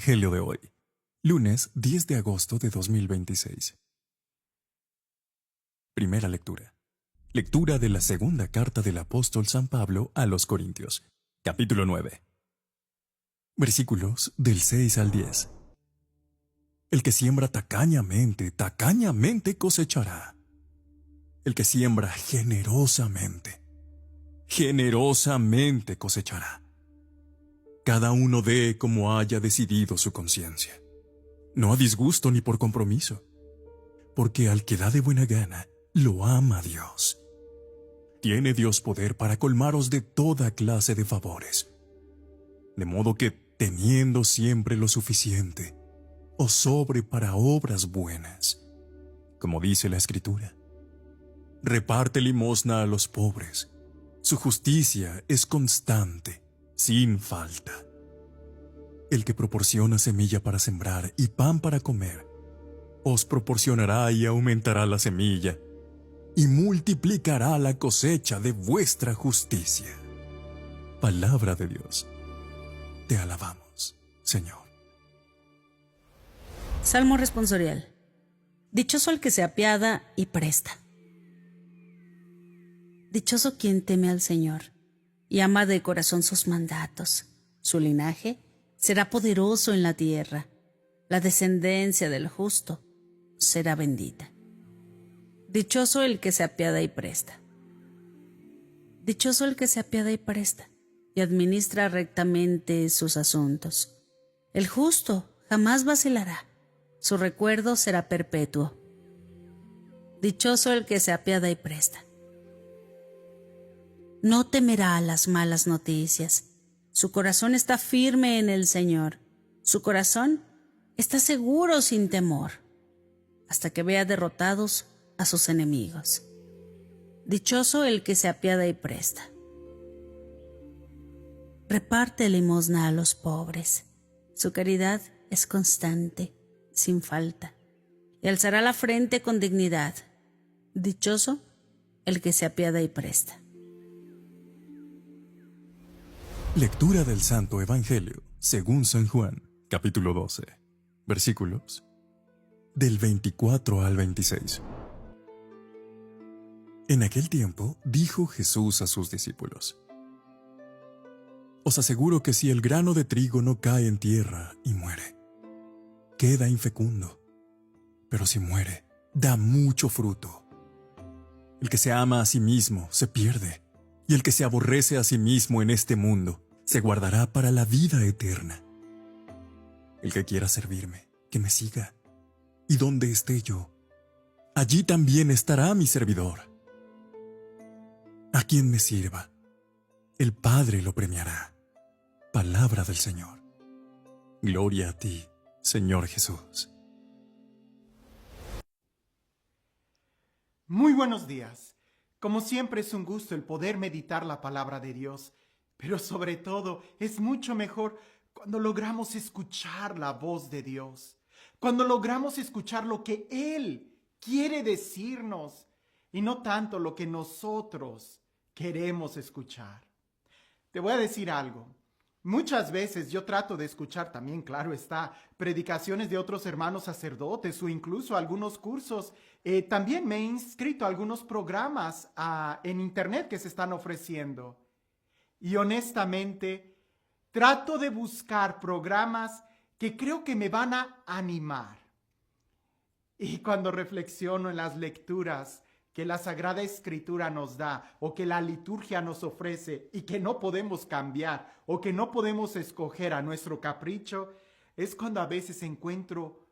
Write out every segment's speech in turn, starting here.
Evangelio de hoy, lunes 10 de agosto de 2026. Primera lectura. Lectura de la segunda carta del apóstol San Pablo a los Corintios, capítulo 9. Versículos del 6 al 10. El que siembra tacañamente, tacañamente cosechará. El que siembra generosamente, generosamente cosechará. Cada uno dé como haya decidido su conciencia, no a disgusto ni por compromiso, porque al que da de buena gana, lo ama Dios. Tiene Dios poder para colmaros de toda clase de favores, de modo que, teniendo siempre lo suficiente, os sobre para obras buenas, como dice la Escritura. Reparte limosna a los pobres, su justicia es constante, sin falta. El que proporciona semilla para sembrar y pan para comer, os proporcionará y aumentará la semilla, y multiplicará la cosecha de vuestra justicia. Palabra de Dios. Te alabamos, Señor. Salmo responsorial. Dichoso el que se apiada y presta. Dichoso quien teme al Señor y ama de corazón sus mandatos. Su linaje será poderoso en la tierra. La descendencia del justo será bendita. Dichoso el que se apiada y presta. Dichoso el que se apiada y presta, y administra rectamente sus asuntos. El justo jamás vacilará, su recuerdo será perpetuo. Dichoso el que se apiada y presta. No temerá las malas noticias. Su corazón está firme en el Señor. Su corazón está seguro sin temor, hasta que vea derrotados a sus enemigos. Dichoso el que se apiada y presta. Reparte limosna a los pobres. Su caridad es constante, sin falta, y alzará la frente con dignidad. Dichoso el que se apiada y presta. Lectura del Santo Evangelio según San Juan, capítulo 12, versículos del 24 al 26. En aquel tiempo dijo Jesús a sus discípulos: Os aseguro que si el grano de trigo no cae en tierra y muere, queda infecundo, pero si muere, da mucho fruto. El que se ama a sí mismo se pierde, y el que se aborrece a sí mismo en este mundo se guardará para la vida eterna. El que quiera servirme, que me siga, y donde esté yo, allí también estará mi servidor. A quien me sirva, el Padre lo premiará. Palabra del Señor. Gloria a ti, Señor Jesús. Muy buenos días. Como siempre es un gusto el poder meditar la palabra de Dios, pero sobre todo es mucho mejor cuando logramos escuchar la voz de Dios, cuando logramos escuchar lo que Él quiere decirnos y no tanto lo que nosotros queremos escuchar. Te voy a decir algo. Muchas veces yo trato de escuchar también, claro está, predicaciones de otros hermanos sacerdotes o incluso algunos cursos. También me he inscrito a algunos programas en internet que se están ofreciendo. Y honestamente, trato de buscar programas que creo que me van a animar. Y cuando reflexiono en las lecturas que la Sagrada Escritura nos da o que la liturgia nos ofrece y que no podemos cambiar o que no podemos escoger a nuestro capricho, es cuando a veces encuentro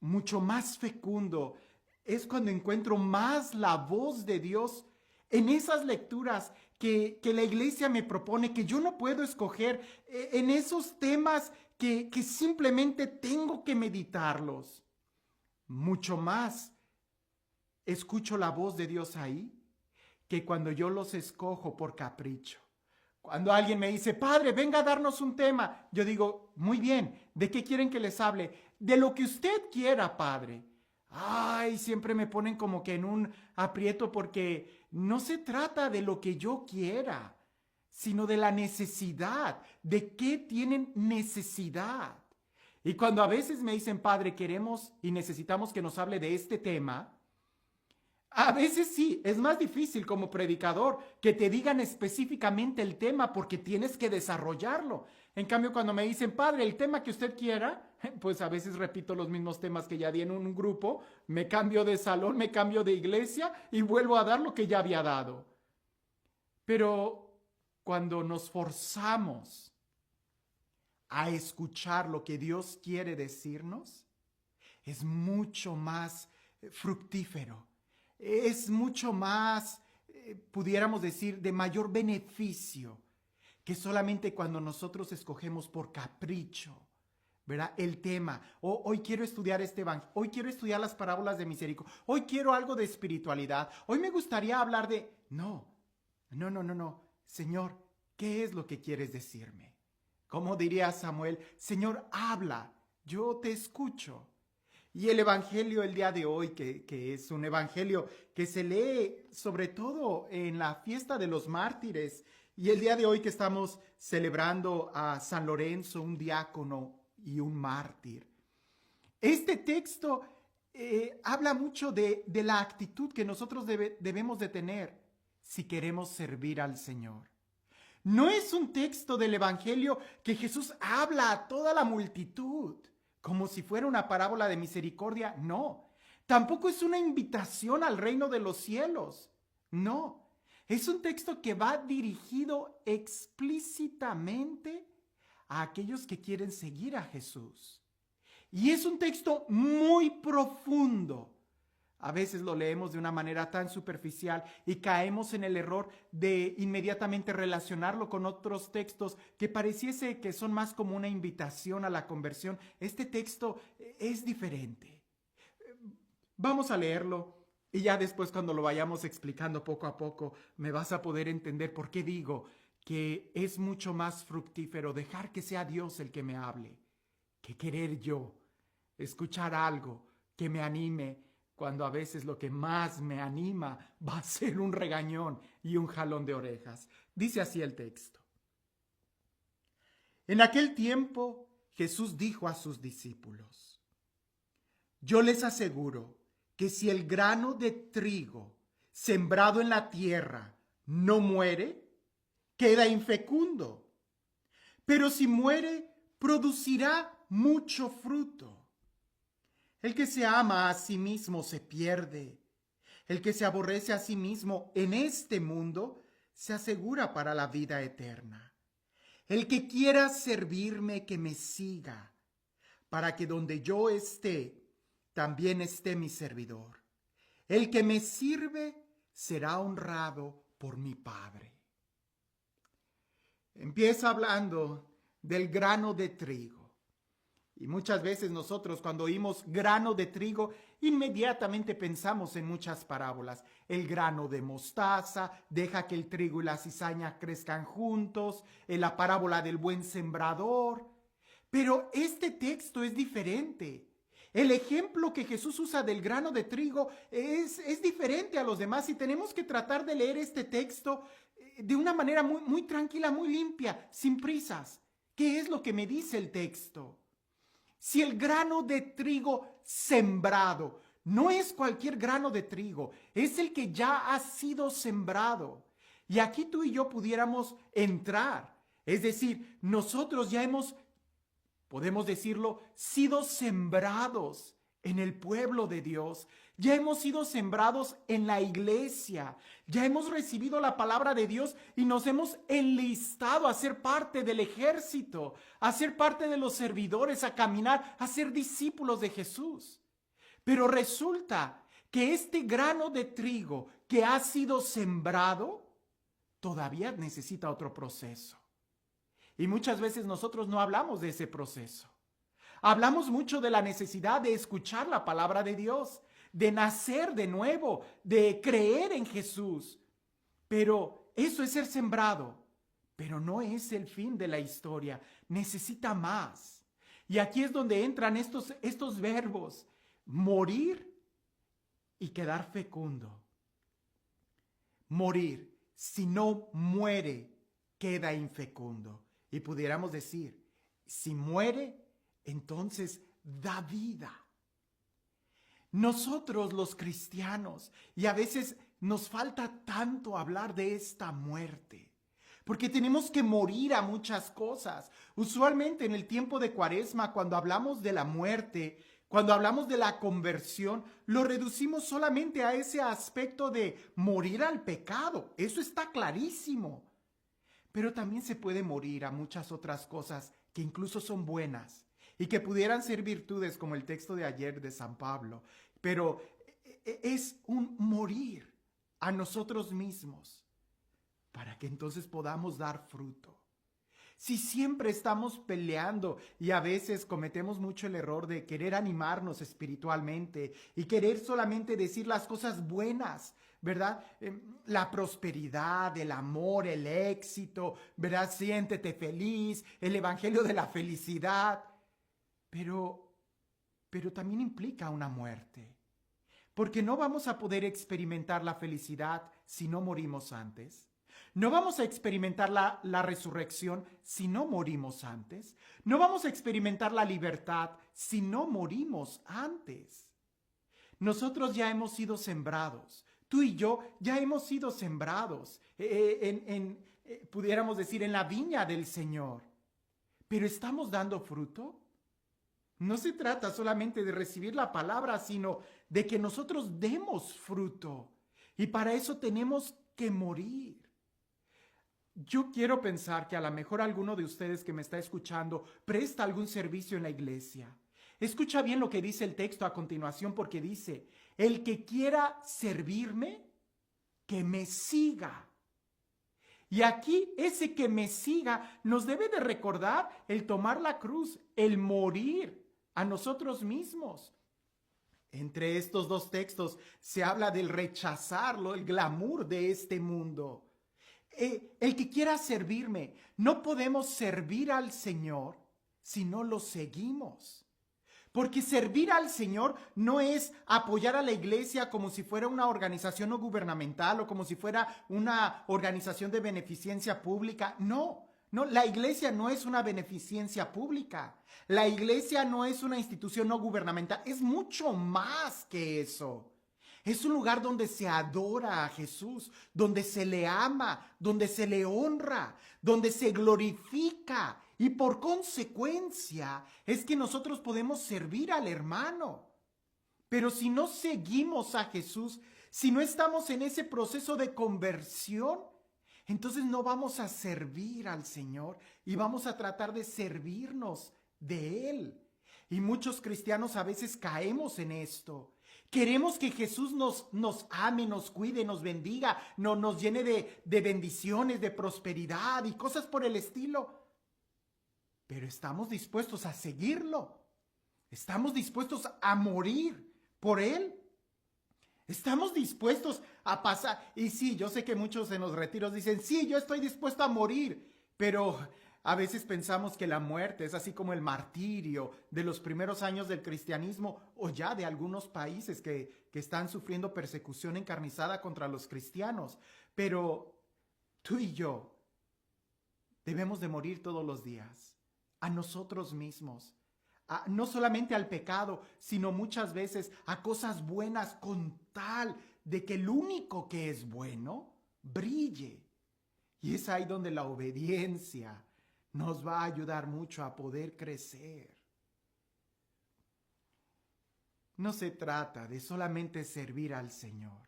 mucho más fecundo, es cuando encuentro más la voz de Dios en esas lecturas que la iglesia me propone, que yo no puedo escoger, en esos temas que simplemente tengo que meditarlos. Mucho más escucho la voz de Dios ahí que cuando yo los escojo por capricho. Cuando alguien me dice: Padre, venga a darnos un tema, yo digo: muy bien, ¿de qué quieren que les hable? De lo que usted quiera, Padre. Ay, siempre me ponen como que en un aprieto porque no se trata de lo que yo quiera, sino de la necesidad, de qué tienen necesidad. Y cuando a veces me dicen, padre, queremos y necesitamos que nos hable de este tema, a veces sí, es más difícil como predicador que te digan específicamente el tema porque tienes que desarrollarlo. En cambio, cuando me dicen, padre, el tema que usted quiera, pues a veces repito los mismos temas que ya di en un grupo, me cambio de salón, me cambio de iglesia y vuelvo a dar lo que ya había dado. Pero cuando nos forzamos a escuchar lo que Dios quiere decirnos, es mucho más fructífero. Es mucho más, pudiéramos decir, de mayor beneficio que solamente cuando nosotros escogemos por capricho, ¿verdad? El tema. Hoy quiero estudiar este evangelio, hoy quiero estudiar las parábolas de misericordia, hoy quiero algo de espiritualidad, hoy me gustaría hablar de... No. Señor, ¿qué es lo que quieres decirme? Como diría Samuel, Señor, habla, yo te escucho. Y el evangelio el día de hoy, que es un evangelio que se lee sobre todo en la fiesta de los mártires, y el día de hoy que estamos celebrando a San Lorenzo, un diácono y un mártir. Este texto habla mucho de la actitud que nosotros debemos de tener si queremos servir al Señor. No es un texto del evangelio que Jesús habla a toda la multitud, como si fuera una parábola de misericordia, no. Tampoco es una invitación al reino de los cielos, no. Es un texto que va dirigido explícitamente a aquellos que quieren seguir a Jesús. Y es un texto muy profundo. A veces lo leemos de una manera tan superficial y caemos en el error de inmediatamente relacionarlo con otros textos que pareciese que son más como una invitación a la conversión. Este texto es diferente. Vamos a leerlo y ya después, cuando lo vayamos explicando poco a poco, me vas a poder entender por qué digo que es mucho más fructífero dejar que sea Dios el que me hable que querer yo escuchar algo que me anime, cuando a veces lo que más me anima va a ser un regañón y un jalón de orejas. Dice así el texto. En aquel tiempo Jesús dijo a sus discípulos: yo les aseguro que si el grano de trigo sembrado en la tierra no muere, queda infecundo, pero si muere, producirá mucho fruto. El que se ama a sí mismo se pierde. El que se aborrece a sí mismo en este mundo se asegura para la vida eterna. El que quiera servirme, que me siga, para que donde yo esté, también esté mi servidor. El que me sirve será honrado por mi Padre. Empieza hablando del grano de trigo. Y muchas veces nosotros, cuando oímos grano de trigo, inmediatamente pensamos en muchas parábolas. El grano de mostaza, deja que el trigo y la cizaña crezcan juntos, en la parábola del buen sembrador. Pero este texto es diferente. El ejemplo que Jesús usa del grano de trigo es diferente a los demás, y tenemos que tratar de leer este texto de una manera muy tranquila, muy limpia, sin prisas. ¿Qué es lo que me dice el texto? Si el grano de trigo sembrado, no es cualquier grano de trigo, es el que ya ha sido sembrado. Y aquí tú y yo pudiéramos entrar. Es decir, nosotros ya hemos, podemos decirlo, sido sembrados en el pueblo de Dios. Ya hemos sido sembrados en la iglesia. Ya hemos recibido la palabra de Dios y nos hemos enlistado a ser parte del ejército, a ser parte de los servidores, a caminar, a ser discípulos de Jesús. Pero resulta que este grano de trigo que ha sido sembrado todavía necesita otro proceso. Y muchas veces nosotros no hablamos de ese proceso. Hablamos mucho de la necesidad de escuchar la palabra de Dios, de nacer de nuevo, de creer en Jesús. Pero eso es ser sembrado. Pero no es el fin de la historia. Necesita más. Y aquí es donde entran estos verbos: morir y quedar fecundo. Morir. Si no muere, queda infecundo. Y pudiéramos decir, si muere, entonces da vida. Nosotros los cristianos, y a veces nos falta tanto hablar de esta muerte, porque tenemos que morir a muchas cosas. Usualmente en el tiempo de Cuaresma, cuando hablamos de la muerte, cuando hablamos de la conversión, lo reducimos solamente a ese aspecto de morir al pecado. Eso está clarísimo. Pero también se puede morir a muchas otras cosas que incluso son buenas y que pudieran ser virtudes, como el texto de ayer de San Pablo. Pero es un morir a nosotros mismos para que entonces podamos dar fruto. Si siempre estamos peleando y a veces cometemos mucho el error de querer animarnos espiritualmente y querer solamente decir las cosas buenas, ¿verdad? La prosperidad, el amor, el éxito, ¿verdad? Siéntete feliz, el evangelio de la felicidad. Pero también implica una muerte, porque no vamos a poder experimentar la felicidad si no morimos antes. No vamos a experimentar la resurrección si no morimos antes. No vamos a experimentar la libertad si no morimos antes. Nosotros ya hemos sido sembrados. Tú y yo ya hemos sido sembrados, pudiéramos decir, en la viña del Señor. ¿Pero estamos dando fruto? No se trata solamente de recibir la palabra, sino de que nosotros demos fruto. Y para eso tenemos que morir. Yo quiero pensar que a lo mejor alguno de ustedes que me está escuchando presta algún servicio en la iglesia. Escucha bien lo que dice el texto a continuación, porque dice: el que quiera servirme, que me siga. Y aquí ese que me siga nos debe de recordar el tomar la cruz, el morir a nosotros mismos. Entre estos dos textos se habla del rechazarlo, el glamour de este mundo. El que quiera servirme, no podemos servir al Señor si no lo seguimos. Porque servir al Señor no es apoyar a la iglesia como si fuera una organización no gubernamental o como si fuera una organización de beneficencia pública. No, la iglesia no es una beneficencia pública. La iglesia no es una institución no gubernamental. Es mucho más que eso. Es un lugar donde se adora a Jesús, donde se le ama, donde se le honra, donde se glorifica. Y por consecuencia es que nosotros podemos servir al hermano. Pero si no seguimos a Jesús, si no estamos en ese proceso de conversión, entonces no vamos a servir al Señor y vamos a tratar de servirnos de Él. Y muchos cristianos a veces caemos en esto. Queremos que Jesús nos ame, nos cuide, nos bendiga, nos llene de bendiciones, de prosperidad y cosas por el estilo. Pero estamos dispuestos a seguirlo. Estamos dispuestos a morir por Él. Estamos dispuestos a pasar. Y sí, yo sé que muchos en los retiros dicen: sí, yo estoy dispuesto a morir. Pero a veces pensamos que la muerte es así como el martirio de los primeros años del cristianismo o ya de algunos países que están sufriendo persecución encarnizada contra los cristianos. Pero tú y yo debemos de morir todos los días a nosotros mismos. No solamente al pecado, sino muchas veces a cosas buenas, con tal de que el único que es bueno brille. Y es ahí donde la obediencia nos va a ayudar mucho a poder crecer. No se trata de solamente servir al Señor,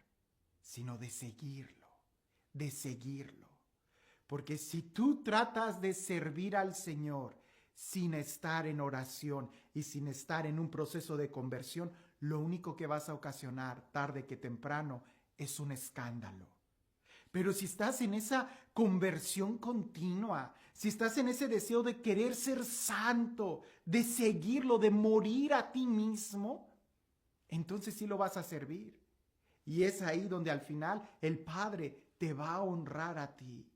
sino de seguirlo, de seguirlo. Porque si tú tratas de servir al Señor sin estar en oración y sin estar en un proceso de conversión, lo único que vas a ocasionar tarde que temprano es un escándalo. Pero si estás en esa conversión continua, si estás en ese deseo de querer ser santo, de seguirlo, de morir a ti mismo, entonces sí lo vas a servir. Y es ahí donde al final el Padre te va a honrar a ti.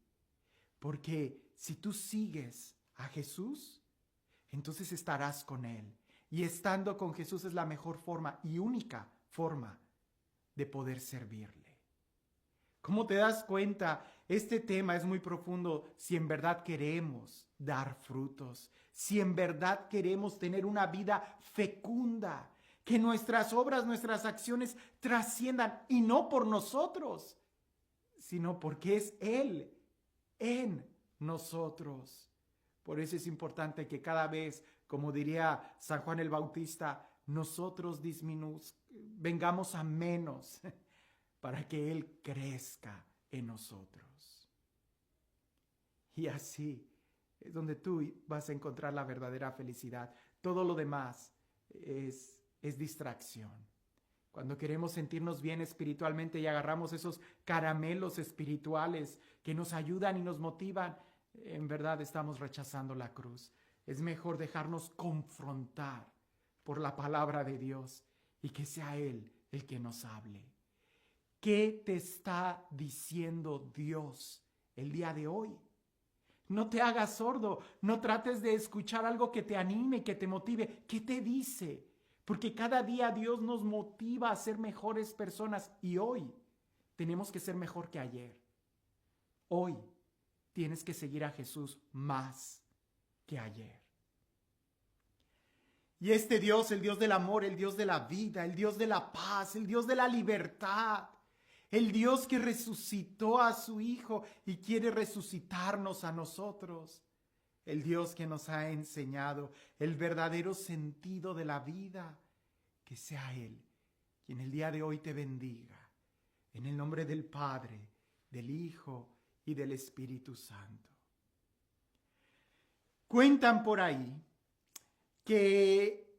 Porque si tú sigues a Jesús, entonces estarás con Él. Y estando con Jesús es la mejor forma y única forma de poder servirle. ¿Cómo te das cuenta este tema es muy profundo si en verdad queremos dar frutos, si en verdad queremos tener una vida fecunda, que nuestras obras, nuestras acciones trasciendan, y no por nosotros, sino porque es Él en nosotros. Por eso es importante que cada vez, como diría San Juan el Bautista, nosotros vengamos a menos para que Él crezca en nosotros. Y así es donde tú vas a encontrar la verdadera felicidad. Todo lo demás es distracción. Cuando queremos sentirnos bien espiritualmente y agarramos esos caramelos espirituales que nos ayudan y nos motivan, en verdad estamos rechazando la cruz. Es mejor dejarnos confrontar por la palabra de Dios y que sea Él el que nos hable. ¿Qué te está diciendo Dios el día de hoy? No te hagas sordo, no trates de escuchar algo que te anime, que te motive. ¿Qué te dice? Porque cada día Dios nos motiva a ser mejores personas y hoy tenemos que ser mejor que ayer. Hoy tienes que seguir a Jesús más que ayer. Y este Dios, el Dios del amor, el Dios de la vida, el Dios de la paz, el Dios de la libertad, el Dios que resucitó a su Hijo y quiere resucitarnos a nosotros. El Dios que nos ha enseñado el verdadero sentido de la vida. Que sea Él quien el día de hoy te bendiga. En el nombre del Padre, del Hijo y del Espíritu Santo. Cuentan por ahí que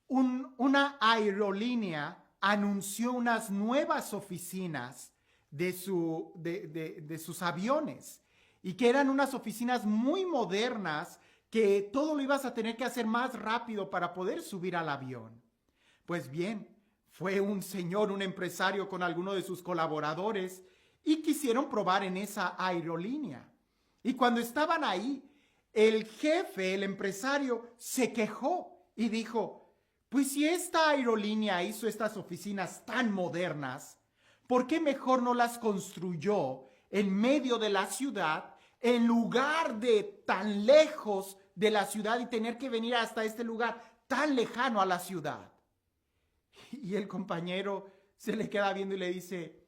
una aerolínea anunció unas nuevas oficinas de sus aviones y que eran unas oficinas muy modernas que todo lo ibas a tener que hacer más rápido para poder subir al avión. Pues bien, fue un señor, un empresario con alguno de sus colaboradores y quisieron probar en esa aerolínea. Y cuando estaban ahí, el jefe, el empresario, se quejó y dijo: pues si esta aerolínea hizo estas oficinas tan modernas, ¿por qué mejor no las construyó en medio de la ciudad, en lugar de tan lejos de la ciudad y tener que venir hasta este lugar tan lejano a la ciudad? Y el compañero se le queda viendo y le dice: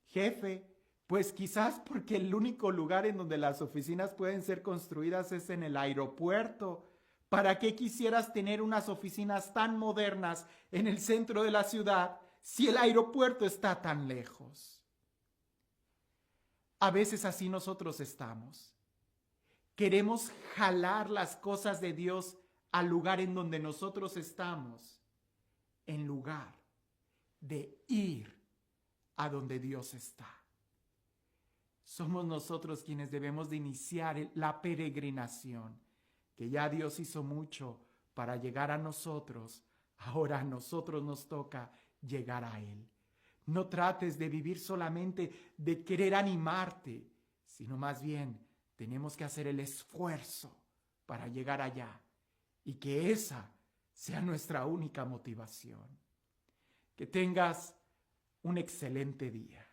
jefe, pues quizás porque el único lugar en donde las oficinas pueden ser construidas es en el aeropuerto. ¿Para qué quisieras tener unas oficinas tan modernas en el centro de la ciudad si el aeropuerto está tan lejos? A veces así nosotros estamos. Queremos jalar las cosas de Dios al lugar en donde nosotros estamos, en lugar de ir a donde Dios está. Somos nosotros quienes debemos de iniciar la peregrinación, que ya Dios hizo mucho para llegar a nosotros. Ahora a nosotros nos toca llegar a Él. No trates de vivir solamente de querer animarte, sino más bien tenemos que hacer el esfuerzo para llegar allá y que esa sea nuestra única motivación. Que tengas un excelente día.